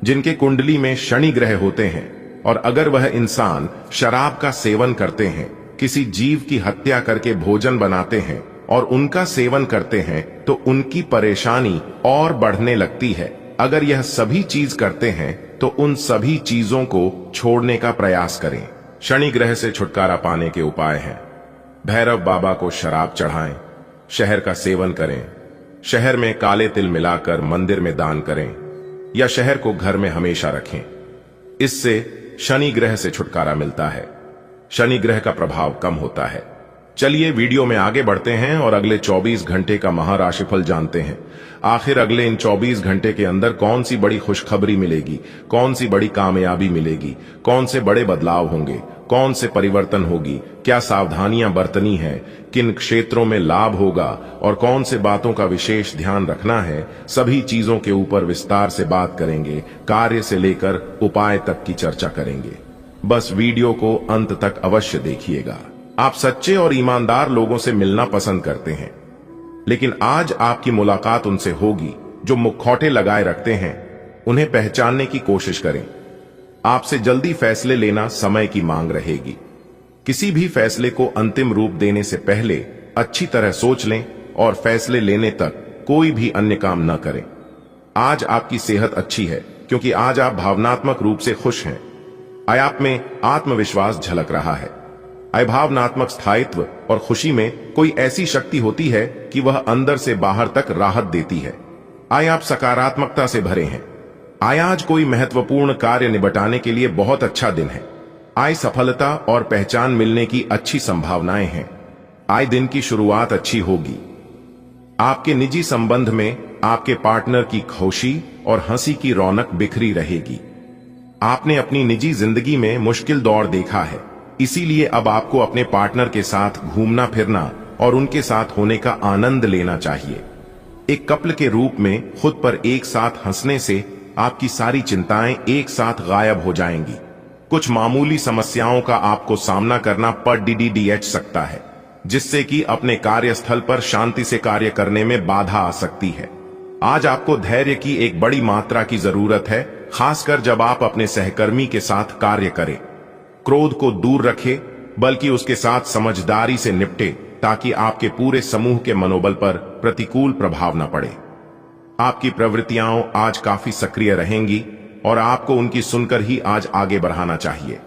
जिनके कुंडली में शनि ग्रह होते हैं और अगर वह इंसान शराब का सेवन करते हैं, किसी जीव की हत्या करके भोजन बनाते हैं और उनका सेवन करते हैं, तो उनकी परेशानी और बढ़ने लगती है। अगर यह सभी चीज करते हैं तो उन सभी चीजों को छोड़ने का प्रयास करें। शनि ग्रह से छुटकारा पाने के उपाय हैं। भैरव बाबा को शराब चढ़ाएं, शहर का सेवन करें, शहर में काले तिल मिलाकर मंदिर में दान करें, या शहर को घर में हमेशा रखें। इससे शनि ग्रह से छुटकारा मिलता है, शनि ग्रह का प्रभाव कम होता है। चलिए वीडियो में आगे बढ़ते हैं और अगले 24 घंटे का महाराशिफल जानते हैं। आखिर अगले इन 24 घंटे के अंदर कौन सी बड़ी खुशखबरी मिलेगी, कौन सी बड़ी कामयाबी मिलेगी, कौन से बड़े बदलाव होंगे, कौन से परिवर्तन होगी, क्या सावधानियां बरतनी है, किन क्षेत्रों में लाभ होगा और कौन से बातों का विशेष ध्यान रखना है, सभी चीजों के ऊपर विस्तार से बात करेंगे। कार्य से लेकर उपाय तक की चर्चा करेंगे। बस वीडियो को अंत तक अवश्य देखिएगा। आप सच्चे और ईमानदार लोगों से मिलना पसंद करते हैं, लेकिन आज आपकी मुलाकात उनसे होगी जो मुखौटे लगाए रखते हैं। उन्हें पहचानने की कोशिश करें। आपसे जल्दी फैसले लेना समय की मांग रहेगी। किसी भी फैसले को अंतिम रूप देने से पहले अच्छी तरह सोच लें और फैसले लेने तक कोई भी अन्य काम न करें। आज आपकी सेहत अच्छी है क्योंकि आज आप भावनात्मक रूप से खुश हैं। आप में आत्मविश्वास झलक रहा है। भावनात्मक स्थायित्व और खुशी में कोई ऐसी शक्ति होती है कि वह अंदर से बाहर तक राहत देती है। आप सकारात्मकता से भरे हैं। आज कोई महत्वपूर्ण कार्य निपटाने के लिए बहुत अच्छा दिन है। सफलता और पहचान मिलने की अच्छी संभावनाएं हैं। दिन की शुरुआत अच्छी होगी। आपके निजी संबंध में आपके पार्टनर की खुशी और हंसी की रौनक बिखरी रहेगी। आपने अपनी निजी जिंदगी में मुश्किल दौर देखा है, इसीलिए अब आपको अपने पार्टनर के साथ घूमना फिरना और उनके साथ होने का आनंद लेना चाहिए। एक कपल के रूप में खुद पर एक साथ हंसने से आपकी सारी चिंताएं एक साथ गायब हो जाएंगी। कुछ मामूली समस्याओं का आपको सामना करना पड़ सकता है, जिससे कि अपने कार्यस्थल पर शांति से कार्य करने में बाधा आ सकती है। आज आपको धैर्य की एक बड़ी मात्रा की जरूरत है, खासकर जब आप अपने सहकर्मी के साथ कार्य करें। क्रोध को दूर रखें, बल्कि उसके साथ समझदारी से निपटे, ताकि आपके पूरे समूह के मनोबल पर प्रतिकूल प्रभाव न पड़े। आपकी प्रवृत्तियां आज काफी सक्रिय रहेंगी और आपको उनकी सुनकर ही आज आगे बढ़ाना चाहिए।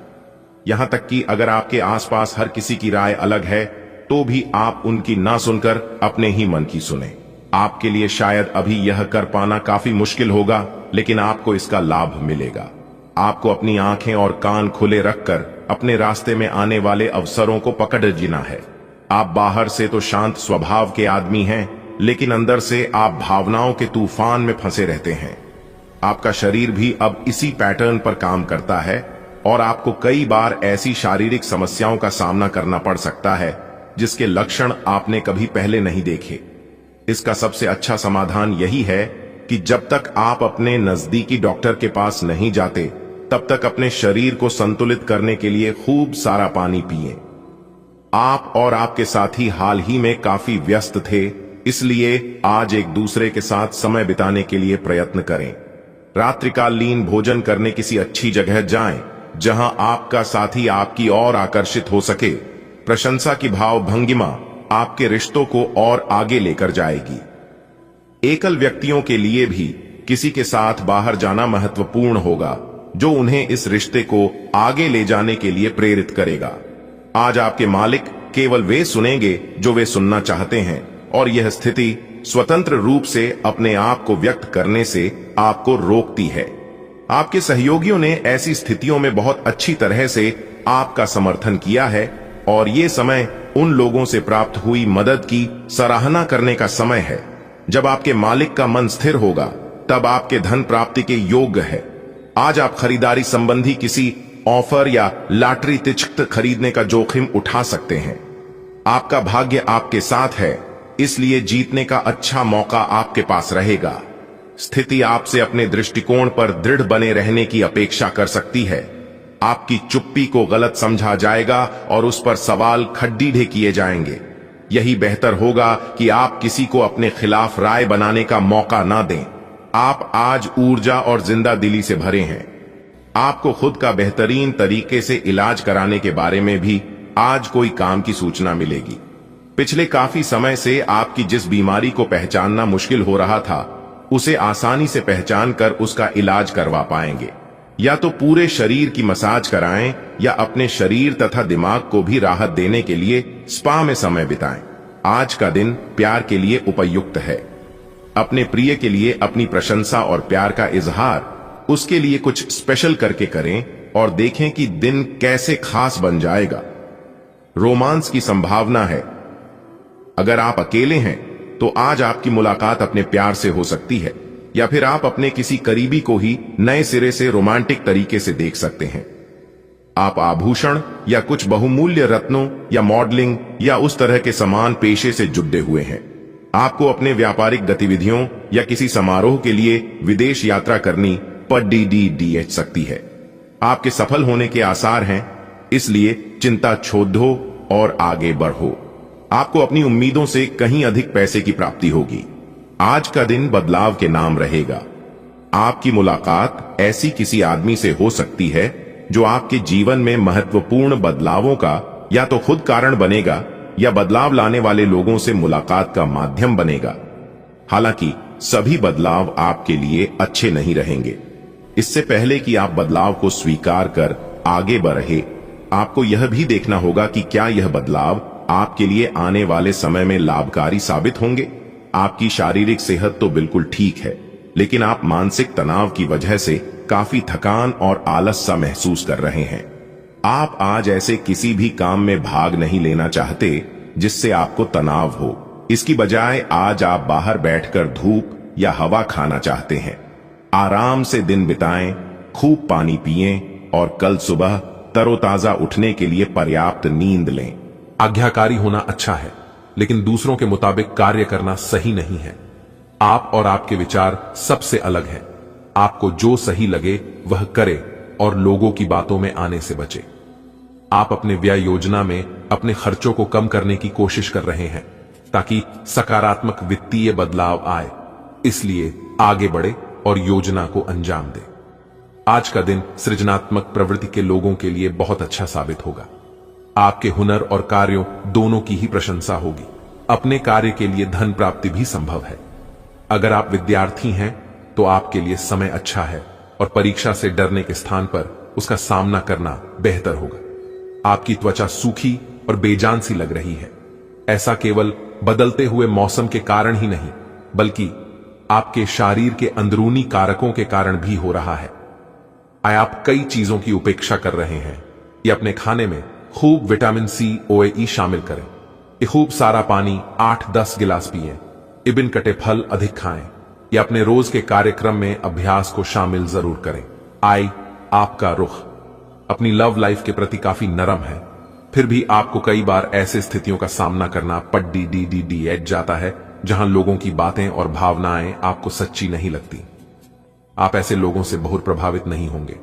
यहां तक कि अगर आपके आसपास हर किसी की राय अलग है, तो भी आप उनकी ना सुनकर अपने ही मन की सुने। आपके लिए शायद अभी यह कर पाना काफी मुश्किल होगा, लेकिन आपको इसका लाभ मिलेगा। आपको अपनी आंखें और कान खुले रखकर अपने रास्ते में आने वाले अवसरों को पकड़ जीना है। आप बाहर से तो शांत स्वभाव के आदमी हैं, लेकिन अंदर से आप भावनाओं के तूफान में फंसे रहते हैं। आपका शरीर भी अब इसी पैटर्न पर काम करता है और आपको कई बार ऐसी शारीरिक समस्याओं का सामना करना पड़ सकता है जिसके लक्षण आपने कभी पहले नहीं देखे। इसका सबसे अच्छा समाधान यही है कि जब तक आप अपने नजदीकी डॉक्टर के पास नहीं जाते, तब तक अपने शरीर को संतुलित करने के लिए खूब सारा पानी पिएं। आप और आपके साथी हाल ही में काफी व्यस्त थे, इसलिए आज एक दूसरे के साथ समय बिताने के लिए प्रयत्न करें। रात्रिकालीन भोजन करने किसी अच्छी जगह जाएं, जहां आपका साथी आपकी ओर आकर्षित हो सके। प्रशंसा की भाव भंगिमा आपके रिश्तों को और आगे लेकर जाएगी। एकल व्यक्तियों के लिए भी किसी के साथ बाहर जाना महत्वपूर्ण होगा, जो उन्हें इस रिश्ते को आगे ले जाने के लिए प्रेरित करेगा। आज आपके मालिक केवल वे सुनेंगे जो वे सुनना चाहते हैं, और यह स्थिति स्वतंत्र रूप से अपने आप को व्यक्त करने से आपको रोकती है। आपके सहयोगियों ने ऐसी स्थितियों में बहुत अच्छी तरह से आपका समर्थन किया है, और ये समय उन लोगों से प्राप्त हुई मदद की सराहना करने का समय है। जब आपके मालिक का मन स्थिर होगा, तब आपके धन प्राप्ति के योग्य है। आज आप खरीदारी संबंधी किसी ऑफर या लॉटरी टिकट खरीदने का जोखिम उठा सकते हैं। आपका भाग्य आपके साथ है, इसलिए जीतने का अच्छा मौका आपके पास रहेगा। स्थिति आपसे अपने दृष्टिकोण पर दृढ़ बने रहने की अपेक्षा कर सकती है। आपकी चुप्पी को गलत समझा जाएगा और उस पर सवाल खड्डीढे किए जाएंगे। यही बेहतर होगा कि आप किसी को अपने खिलाफ राय बनाने का मौका ना दें। आप आज ऊर्जा और जिंदा दिली से भरे हैं। आपको खुद का बेहतरीन तरीके से इलाज कराने के बारे में भी आज कोई काम की सूचना मिलेगी। पिछले काफी समय से आपकी जिस बीमारी को पहचानना मुश्किल हो रहा था, उसे आसानी से पहचान कर उसका इलाज करवा पाएंगे। या तो पूरे शरीर की मसाज कराएं, या अपने शरीर तथा दिमाग को भी राहत देने के लिए स्पा में समय बिताएं। आज का दिन प्यार के लिए उपयुक्त है। अपने प्रिय के लिए अपनी प्रशंसा और प्यार का इजहार उसके लिए कुछ स्पेशल करके करें और देखें कि दिन कैसे खास बन जाएगा। रोमांस की संभावना है। अगर आप अकेले हैं तो आज आपकी मुलाकात अपने प्यार से हो सकती है, या फिर आप अपने किसी करीबी को ही नए सिरे से रोमांटिक तरीके से देख सकते हैं। आप आभूषण या कुछ बहुमूल्य रत्नों या मॉडलिंग या उस तरह के समान पेशे से जुड़े हुए हैं। आपको अपने व्यापारिक गतिविधियों या किसी समारोह के लिए विदेश यात्रा करनी पड़ सकती है। आपके सफल होने के आसार हैं, इसलिए चिंता छोड़ दो और आगे बढ़ो। आपको अपनी उम्मीदों से कहीं अधिक पैसे की प्राप्ति होगी। आज का दिन बदलाव के नाम रहेगा। आपकी मुलाकात ऐसी किसी आदमी से हो सकती है जो आपके जीवन में महत्वपूर्ण बदलावों का या तो खुद कारण बनेगा या बदलाव लाने वाले लोगों से मुलाकात का माध्यम बनेगा। हालांकि सभी बदलाव आपके लिए अच्छे नहीं रहेंगे। इससे पहले कि आप बदलाव को स्वीकार कर आगे बढ़े, आपको यह भी देखना होगा कि क्या यह बदलाव आपके लिए आने वाले समय में लाभकारी साबित होंगे। आपकी शारीरिक सेहत तो बिल्कुल ठीक है, लेकिन आप मानसिक तनाव की वजह से काफी थकान और आलस सा महसूस कर रहे हैं। आप आज ऐसे किसी भी काम में भाग नहीं लेना चाहते जिससे आपको तनाव हो। इसकी बजाय आज आप बाहर बैठकर धूप या हवा खाना चाहते हैं। आराम से दिन बिताएं, खूब पानी पिएं और कल सुबह तरोताजा उठने के लिए पर्याप्त नींद लें। आज्ञाकारी होना अच्छा है, लेकिन दूसरों के मुताबिक कार्य करना सही नहीं है। आप और आपके विचार सबसे अलग हैं। आपको जो सही लगे वह करे और लोगों की बातों में आने से बचे। आप अपने व्यय योजना में अपने खर्चों को कम करने की कोशिश कर रहे हैं ताकि सकारात्मक वित्तीय बदलाव आए। इसलिए आगे बढ़े और योजना को अंजाम दे। आज का दिन सृजनात्मक प्रवृत्ति के लोगों के लिए बहुत अच्छा साबित होगा। आपके हुनर और कार्यों दोनों की ही प्रशंसा होगी। अपने कार्य के लिए धन प्राप्ति भी संभव है। अगर आप विद्यार्थी हैं तो आपके लिए समय अच्छा है और परीक्षा से डरने के स्थान पर उसका सामना करना बेहतर होगा। आपकी त्वचा सूखी और बेजान सी लग रही है। ऐसा केवल बदलते हुए मौसम के कारण ही नहीं, बल्कि आपके शरीर के अंदरूनी कारकों के कारण भी हो रहा है। आप कई चीजों की उपेक्षा कर रहे हैं। या अपने खाने में खूब विटामिन सी OAE शामिल करें। खूब सारा पानी 8-10 गिलास पिएं। इबिन कटे फल अधिक खाएं। या अपने रोज के कार्यक्रम में अभ्यास को शामिल जरूर करें। आपका रुख अपनी लव लाइफ के प्रति काफी नरम है, फिर भी आपको कई बार ऐसे स्थितियों का सामना करना पड़ जाता है जहां लोगों की बातें और भावनाएं आपको सच्ची नहीं लगती। आप ऐसे लोगों से बहुत प्रभावित नहीं होंगे।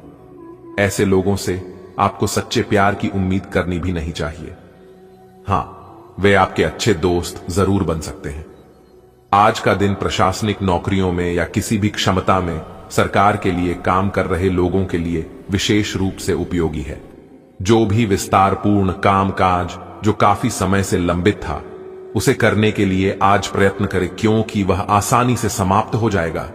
ऐसे लोगों से आपको सच्चे प्यार की उम्मीद करनी भी नहीं चाहिए। हां, वे आपके अच्छे दोस्त जरूर बन सकते हैं। आज का दिन प्रशासनिक नौकरियों में या किसी भी क्षमता में सरकार के लिए काम कर रहे लोगों के लिए विशेष रूप से उपयोगी है। जो भी विस्तारपूर्ण कामकाज जो काफी समय से लंबित था, उसे करने के लिए आज प्रयत्न करें, क्योंकि वह आसानी से समाप्त हो जाएगा।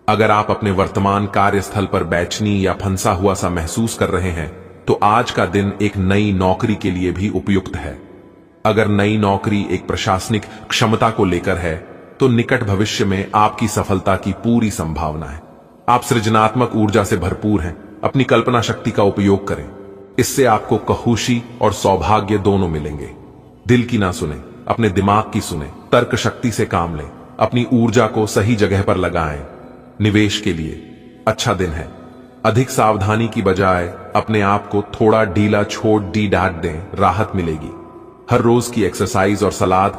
अगर आप अपने वर्तमान कार्यस्थल पर बेचैनी या फंसा हुआ सा महसूस कर रहे हैं, तो आज का दिन एक नई नौकरी के लिए भी उपयुक्त है। अगर नई नौकरी एक प्रशासनिक क्षमता को लेकर है, तो निकट भविष्य में आपकी सफलता की पूरी संभावना है। आप सृजनात्मक ऊर्जा से भरपूर हैं। अपनी कल्पना शक्ति का उपयोग करें। इससे आपको खुशी और सौभाग्य दोनों मिलेंगे। दिल की ना सुने, अपने दिमाग की सुने। तर्क शक्ति से काम लें। अपनी ऊर्जा को सही जगह पर लगाएं। निवेश के लिए अच्छा दिन है। अधिक सावधानी की बजाय अपने आप को थोड़ा ढीला छोड़ डांट दें, राहत मिलेगी। हर रोज की एक्सरसाइज और सलाद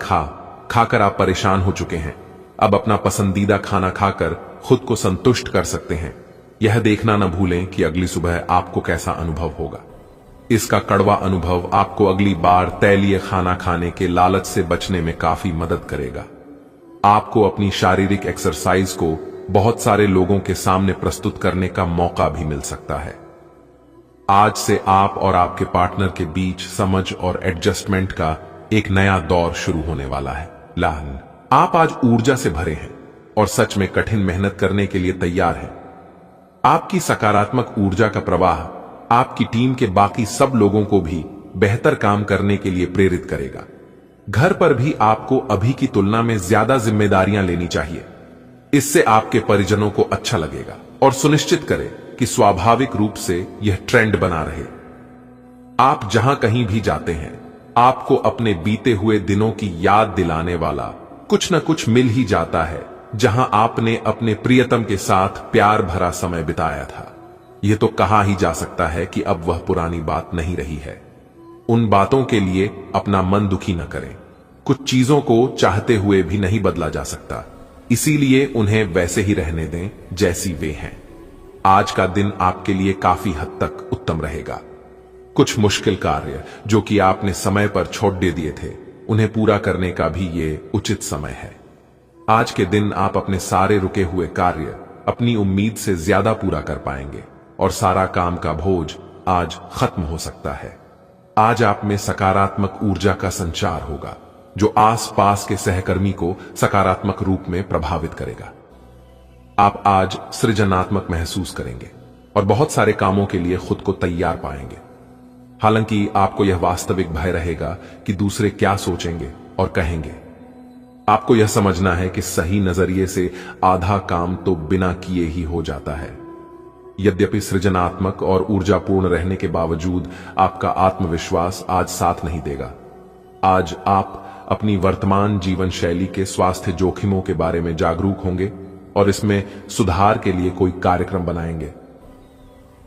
खाकर आप परेशान हो चुके हैं। अब अपना पसंदीदा खाना खाकर खुद को संतुष्ट कर सकते हैं। यह देखना न भूलें कि अगली सुबह आपको कैसा अनुभव होगा। इसका कड़वा अनुभव आपको अगली बार तैलीय खाना खाने के लालच से बचने में काफी मदद करेगा। आपको अपनी शारीरिक एक्सरसाइज को बहुत सारे लोगों के सामने प्रस्तुत करने का मौका भी मिल सकता है। आज से आप और आपके पार्टनर के बीच समझ और एडजस्टमेंट का एक नया दौर शुरू होने वाला है। आप आज ऊर्जा से भरे हैं और सच में कठिन मेहनत करने के लिए तैयार हैं। आपकी सकारात्मक ऊर्जा का प्रवाह आपकी टीम के बाकी सब लोगों को भी बेहतर काम करने के लिए प्रेरित करेगा। घर पर भी आपको अभी की तुलना में ज्यादा जिम्मेदारियां लेनी चाहिए। इससे आपके परिजनों को अच्छा लगेगा और सुनिश्चित करें कि स्वाभाविक रूप से यह ट्रेंड बना रहे। आप जहां कहीं भी जाते हैं, आपको अपने बीते हुए दिनों की याद दिलाने वाला कुछ न कुछ मिल ही जाता है, जहां आपने अपने प्रियतम के साथ प्यार भरा समय बिताया था। यह तो कहा ही जा सकता है कि अब वह पुरानी बात नहीं रही है। उन बातों के लिए अपना मन दुखी न करें। कुछ चीजों को चाहते हुए भी नहीं बदला जा सकता, इसीलिए उन्हें वैसे ही रहने दें जैसी वे हैं। आज का दिन आपके लिए काफी हद तक उत्तम रहेगा। कुछ मुश्किल कार्य जो कि आपने समय पर छोड़ दिए थे, उन्हें पूरा करने का भी ये उचित समय है। आज के दिन आप अपने सारे रुके हुए कार्य अपनी उम्मीद से ज्यादा पूरा कर पाएंगे और सारा काम का बोझ आज खत्म हो सकता है। आज आप में सकारात्मक ऊर्जा का संचार होगा, जो आसपास के सहकर्मी को सकारात्मक रूप में प्रभावित करेगा। आप आज सृजनात्मक महसूस करेंगे और बहुत सारे कामों के लिए खुद को तैयार पाएंगे। हालांकि आपको यह वास्तविक भय रहेगा कि दूसरे क्या सोचेंगे और कहेंगे। आपको यह समझना है कि सही नजरिए से आधा काम तो बिना किए ही हो जाता है। यद्यपि सृजनात्मक और ऊर्जापूर्ण रहने के बावजूद आपका आत्मविश्वास आज साथ नहीं देगा। आज आप अपनी वर्तमान जीवन शैली के स्वास्थ्य जोखिमों के बारे में जागरूक होंगे और इसमें सुधार के लिए कोई कार्यक्रम बनाएंगे।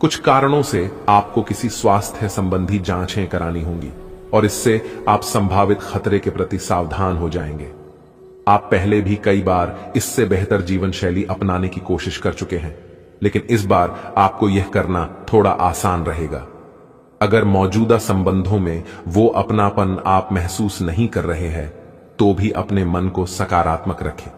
कुछ कारणों से आपको किसी स्वास्थ्य संबंधी जांचें करानी होंगी और इससे आप संभावित खतरे के प्रति सावधान हो जाएंगे। आप पहले भी कई बार इससे बेहतर जीवन शैली अपनाने की कोशिश कर चुके हैं, लेकिन इस बार आपको यह करना थोड़ा आसान रहेगा। अगर मौजूदा संबंधों में वो अपनापन आप महसूस नहीं कर रहे हैं, तो भी अपने मन को सकारात्मक रखें।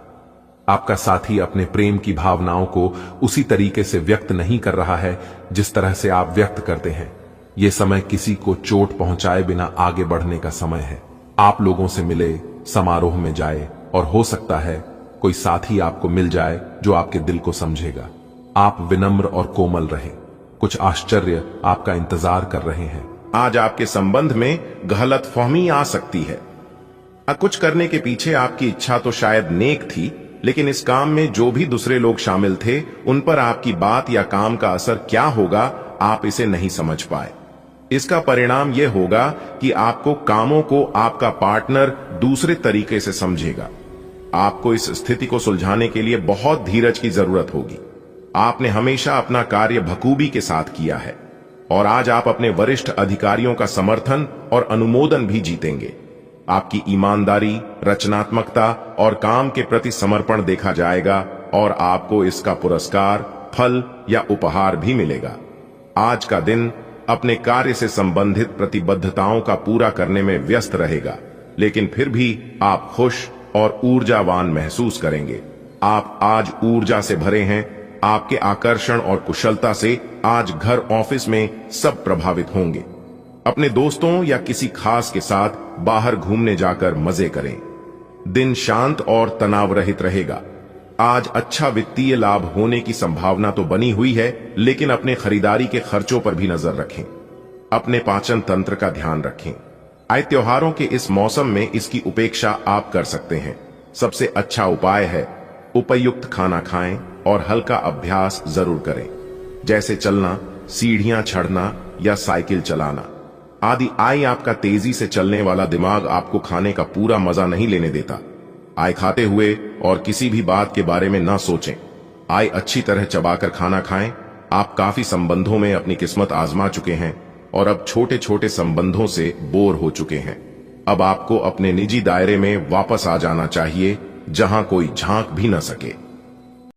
आपका साथी अपने प्रेम की भावनाओं को उसी तरीके से व्यक्त नहीं कर रहा है जिस तरह से आप व्यक्त करते हैं। यह समय किसी को चोट पहुंचाए बिना आगे बढ़ने का समय है। आप लोगों से मिले, समारोह में जाए और हो सकता है कोई साथी आपको मिल जाए जो आपके दिल को समझेगा। आप विनम्र और कोमल रहें। कुछ आश्चर्य आपका इंतजार कर रहे हैं। आज आपके संबंध में गलतफहमी आ सकती है। कुछ करने के पीछे आपकी इच्छा तो शायद नेक थी, लेकिन इस काम में जो भी दूसरे लोग शामिल थे उन पर आपकी बात या काम का असर क्या होगा आप इसे नहीं समझ पाए। इसका परिणाम यह होगा कि आपको कामों को आपका पार्टनर दूसरे तरीके से समझेगा। आपको इस स्थिति को सुलझाने के लिए बहुत धीरज की जरूरत होगी। आपने हमेशा अपना कार्य बखूबी के साथ किया है और आज आप अपने वरिष्ठ अधिकारियों का समर्थन और अनुमोदन भी जीतेंगे। आपकी ईमानदारी, रचनात्मकता और काम के प्रति समर्पण देखा जाएगा और आपको इसका पुरस्कार, फल या उपहार भी मिलेगा। आज का दिन अपने कार्य से संबंधित प्रतिबद्धताओं का पूरा करने में व्यस्त रहेगा, लेकिन फिर भी आप खुश और ऊर्जावान महसूस करेंगे। आप आज ऊर्जा से भरे हैं। आपके आकर्षण और कुशलता से आज घर ऑफिस में सब प्रभावित होंगे। अपने दोस्तों या किसी खास के साथ बाहर घूमने जाकर मजे करें। दिन शांत और तनाव रहित रहेगा। आज अच्छा वित्तीय लाभ होने की संभावना तो बनी हुई है, लेकिन अपने खरीदारी के खर्चों पर भी नजर रखें। अपने पाचन तंत्र का ध्यान रखें। आए त्योहारों के इस मौसम में इसकी उपेक्षा आप कर सकते हैं। सबसे अच्छा उपाय है उपयुक्त खाना खाएं और हल्का अभ्यास जरूर करें, जैसे चलना, सीढ़ियां चढ़ना या साइकिल चलाना आदि। आय आपका तेजी से चलने वाला दिमाग आपको खाने का पूरा मजा नहीं लेने देता। आय खाते हुए और किसी भी बात के बारे में ना सोचें। आय अच्छी तरह चबाकर खाना खाएं। आप काफी संबंधों में अपनी किस्मत आजमा चुके हैं और अब छोटे छोटे संबंधों से बोर हो चुके हैं। अब आपको अपने निजी दायरे में वापस आ जाना चाहिए, जहां कोई झांक भी न सके।